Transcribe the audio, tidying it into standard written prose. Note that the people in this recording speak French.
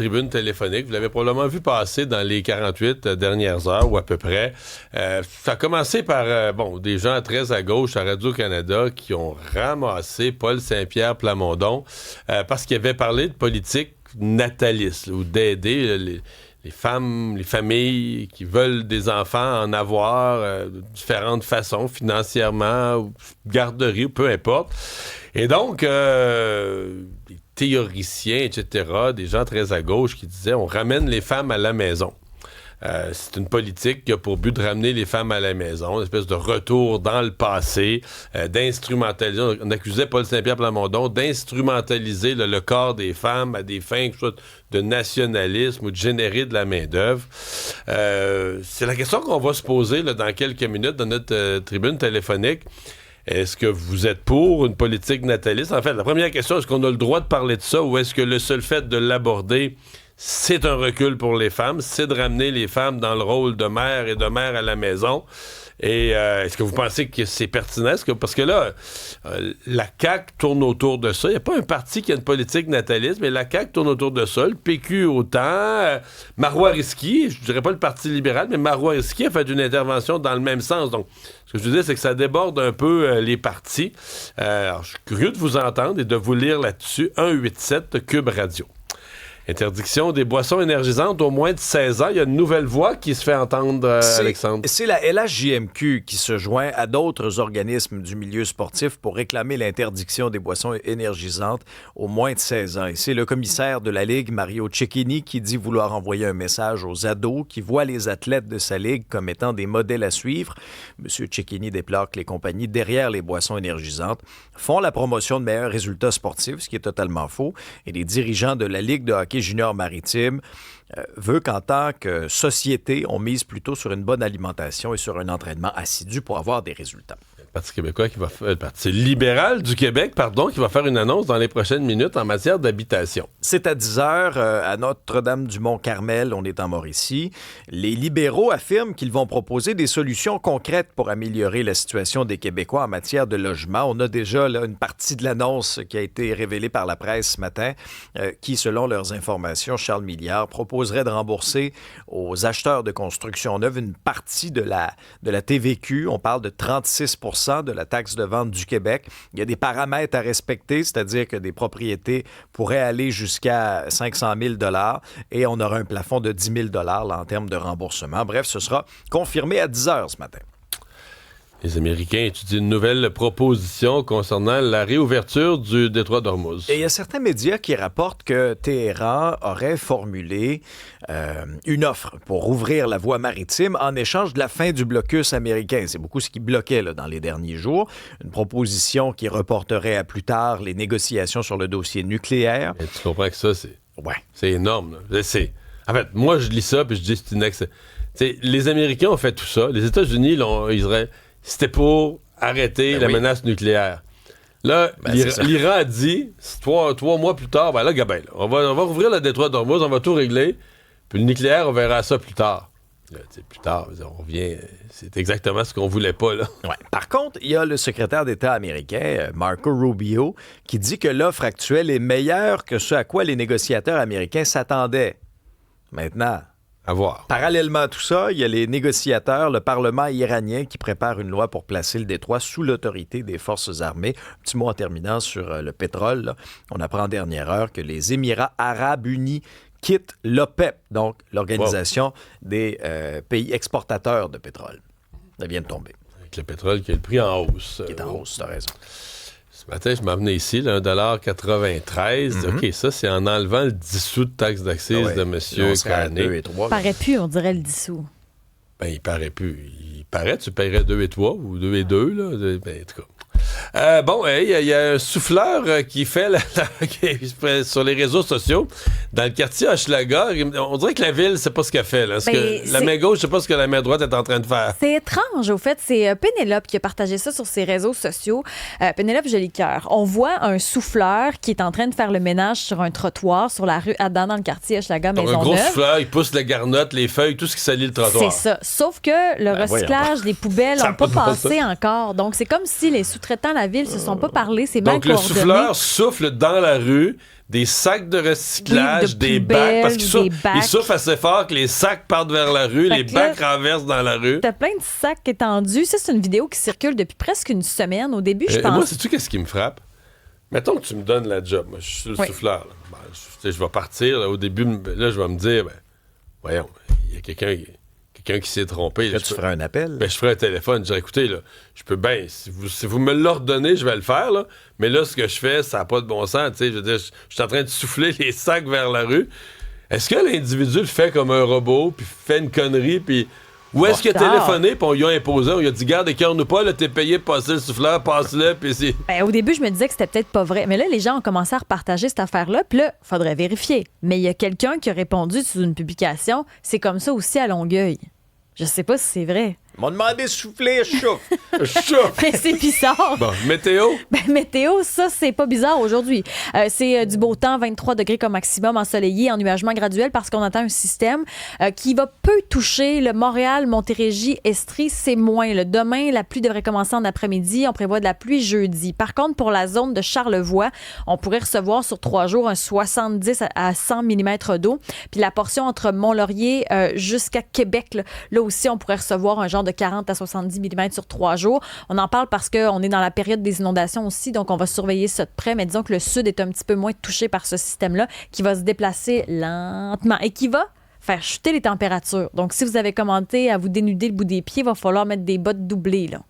tribune téléphonique. Vous l'avez probablement vu passer dans les 48 dernières heures ou à peu près. Ça a commencé par des gens très à gauche à Radio-Canada qui ont ramassé Paul Saint-Pierre Plamondon parce qu'il avait parlé de politique nataliste ou d'aider les femmes, les familles qui veulent des enfants en avoir de différentes façons, financièrement, ou garderie, peu importe. Et donc, des théoriciens, etc., des gens très à gauche qui disaient on ramène les femmes à la maison. C'est une politique qui a pour but de ramener les femmes à la maison, une espèce de retour dans le passé, d'instrumentaliser. On accusait Paul Saint-Pierre Plamondon d'instrumentaliser le corps des femmes à des fins soit de nationalisme ou de générer de la main-d'œuvre. C'est la question qu'on va se poser là, dans quelques minutes dans notre tribune téléphonique. Est-ce que vous êtes pour une politique nataliste? En fait, la première question, est-ce qu'on a le droit de parler de ça ou est-ce que le seul fait de l'aborder, c'est un recul pour les femmes, c'est de ramener les femmes dans le rôle de mère et de mère à la maison? Et est-ce que vous pensez que c'est pertinent? Parce que là, la CAQ tourne autour de ça. Il n'y a pas un parti qui a une politique nataliste, mais la CAQ tourne autour de ça. Le PQ autant. Marois Risky, je ne dirais pas le Parti libéral, mais Marois Risky a fait une intervention dans le même sens. Donc, ce que je veux dire, c'est que ça déborde un peu les partis. Alors, je suis curieux de vous entendre et de vous lire là-dessus. 187 Cube Radio. Interdiction des boissons énergisantes au moins de 16 ans. Il y a une nouvelle voix qui se fait entendre, Alexandre. C'est la LHJMQ qui se joint à d'autres organismes du milieu sportif pour réclamer l'interdiction des boissons énergisantes au moins de 16 ans. Et c'est le commissaire de la Ligue, Mario Cecchini, qui dit vouloir envoyer un message aux ados qui voient les athlètes de sa Ligue comme étant des modèles à suivre. M. Cecchini déplore que les compagnies derrière les boissons énergisantes font la promotion de meilleurs résultats sportifs, ce qui est totalement faux. Et les dirigeants de la Ligue de hockey junior maritime veut qu'en tant que société, on mise plutôt sur une bonne alimentation et sur un entraînement assidu pour avoir des résultats. Le Parti québécois qui va faire, le Parti libéral du Québec, qui va faire une annonce dans les prochaines minutes en matière d'habitation. C'est à 10h à Notre-Dame-du-Mont-Carmel, on est en Mauricie. Les libéraux affirment qu'ils vont proposer des solutions concrètes pour améliorer la situation des Québécois en matière de logement. On a déjà là, une partie de l'annonce qui a été révélée par la presse ce matin, qui, selon leurs informations, Charles Milliard proposerait de rembourser aux acheteurs de construction neuve une partie de la TVQ. On parle de 36 % de la taxe de vente du Québec. Il y a des paramètres à respecter, c'est-à-dire que des propriétés pourraient aller jusqu'à 500 000 $ et on aura un plafond de 10 000 $ là, en termes de remboursement. Bref, ce sera confirmé à 10 h ce matin. Les Américains étudient une nouvelle proposition concernant la réouverture du détroit d'Ormuz. Et il y a certains médias qui rapportent que Téhéran aurait formulé une offre pour ouvrir la voie maritime en échange de la fin du blocus américain. C'est beaucoup ce qui bloquait là, dans les derniers jours. Une proposition qui reporterait à plus tard les négociations sur le dossier nucléaire. Et tu comprends que ça, c'est énorme. Là. En fait, moi, je lis ça puis je dis c'est une excellente. Les Américains ont fait tout ça. Les États-Unis, c'était pour arrêter la menace nucléaire. Là, l'Iran a dit, trois mois plus tard, on va rouvrir le détroit d'Ormuz, on va tout régler, puis le nucléaire, on verra ça plus tard. Là, plus tard, on revient, c'est exactement ce qu'on voulait pas, là. Ouais. Par contre, il y a le secrétaire d'État américain, Marco Rubio, qui dit que l'offre actuelle est meilleure que ce à quoi les négociateurs américains s'attendaient. Maintenant... À voir. Parallèlement à tout ça, il y a les négociateurs, le Parlement iranien qui prépare une loi pour placer le détroit sous l'autorité des forces armées. Un petit mot en terminant sur le pétrole. Là. On apprend en dernière heure que les Émirats arabes unis quittent l'OPEP, donc l'organisation des pays exportateurs de pétrole. Ça vient de tomber. Avec le pétrole qui a le prix en hausse. Qui est en hausse, tu as raison. Ce matin, je m'en venais ici, là, 1,93 $. OK, ça, c'est en enlevant le 10 sous de taxe d'accise de M. Carney. 2 et 3. Il paraît plus, on dirait le 10 sous. Ben, il paraît plus. Il paraît, tu paierais 2 et 3 ou 2 et 2, là. Ben, en tout cas. Il y a un souffleur qui fait sur les réseaux sociaux dans le quartier Hochelaga. On dirait que la ville, c'est pas ce qu'elle fait. Là, la main gauche, je sais pas ce que la main droite est en train de faire. C'est étrange, au fait. C'est Pénélope qui a partagé ça sur ses réseaux sociaux. Pénélope Jolicoeur. On voit un souffleur qui est en train de faire le ménage sur un trottoir sur la rue Adam dans le quartier Hochelaga Maisonneuve. Un gros souffleur, il pousse la garnotte, les feuilles, tout ce qui salit le trottoir. C'est ça. Sauf que le recyclage, les poubelles n'ont pas passé encore. Donc, c'est comme si les sous-traitants entre-temps, la ville ne se sont pas parlé, c'est mal Donc, le coordonné. souffleur souffle dans la rue des sacs de recyclage, Oui, de des poubelles, bacs, parce qu'il des bacs. il souffle assez fort que les sacs partent vers la rue, Fait les que bacs là, renversent dans la rue. T'as plein de sacs étendus. Ça, c'est une vidéo qui circule depuis presque une semaine. Au début, je pense... Moi, sais-tu qu'est-ce qui me frappe? Mettons que tu me donnes la job. Moi, je suis le Oui. souffleur. Là. Ben, je vais partir. Là, au début, là, je vais me dire, voyons, il y a quelqu'un qui s'est trompé. Là, tu ferais un appel. Je ferais un téléphone. Je dirais, écoutez, là, je peux bien, si vous me l'ordonnez, je vais le faire. Là. Mais là, ce que je fais, ça n'a pas de bon sens. Je veux dire, je suis en train de souffler les sacs vers la rue. Est-ce que l'individu le fait comme un robot, puis fait une connerie, puis... Ou est-ce qu'il a téléphoné, puis on lui a imposé, on lui a dit, garde, écœure-nous pas, là, t'es payé pour passer le souffleur, passe-le, puis c'est... Au début, je me disais que c'était peut-être pas vrai. Mais là, les gens ont commencé à repartager cette affaire-là. Puis là, faudrait vérifier. Mais il y a quelqu'un qui a répondu sous une publication. C'est comme ça aussi à Longueuil. Je sais pas si c'est vrai. Ils m'ont demandé de souffler, je souffle. Choc! Mais c'est bizarre. Bon, météo? Météo, ça, c'est pas bizarre aujourd'hui. C'est du beau temps, 23 degrés comme maximum, ensoleillé, ennuagement graduel parce qu'on attend un système qui va peu toucher le Montréal, Montérégie, Estrie, c'est moins. Là. Demain, la pluie devrait commencer en après-midi. On prévoit de la pluie jeudi. Par contre, pour la zone de Charlevoix, on pourrait recevoir sur 3 jours un 70 à 100 mm d'eau. Puis la portion entre Mont-Laurier jusqu'à Québec, là aussi, on pourrait recevoir un genre de 40 à 70 mm sur 3 jours. On en parle parce qu'on est dans la période des inondations aussi, donc on va surveiller ça de près, mais disons que le sud est un petit peu moins touché par ce système-là qui va se déplacer lentement et qui va faire chuter les températures. Donc, si vous avez commenté à vous dénuder le bout des pieds, il va falloir mettre des bottes doublées, là.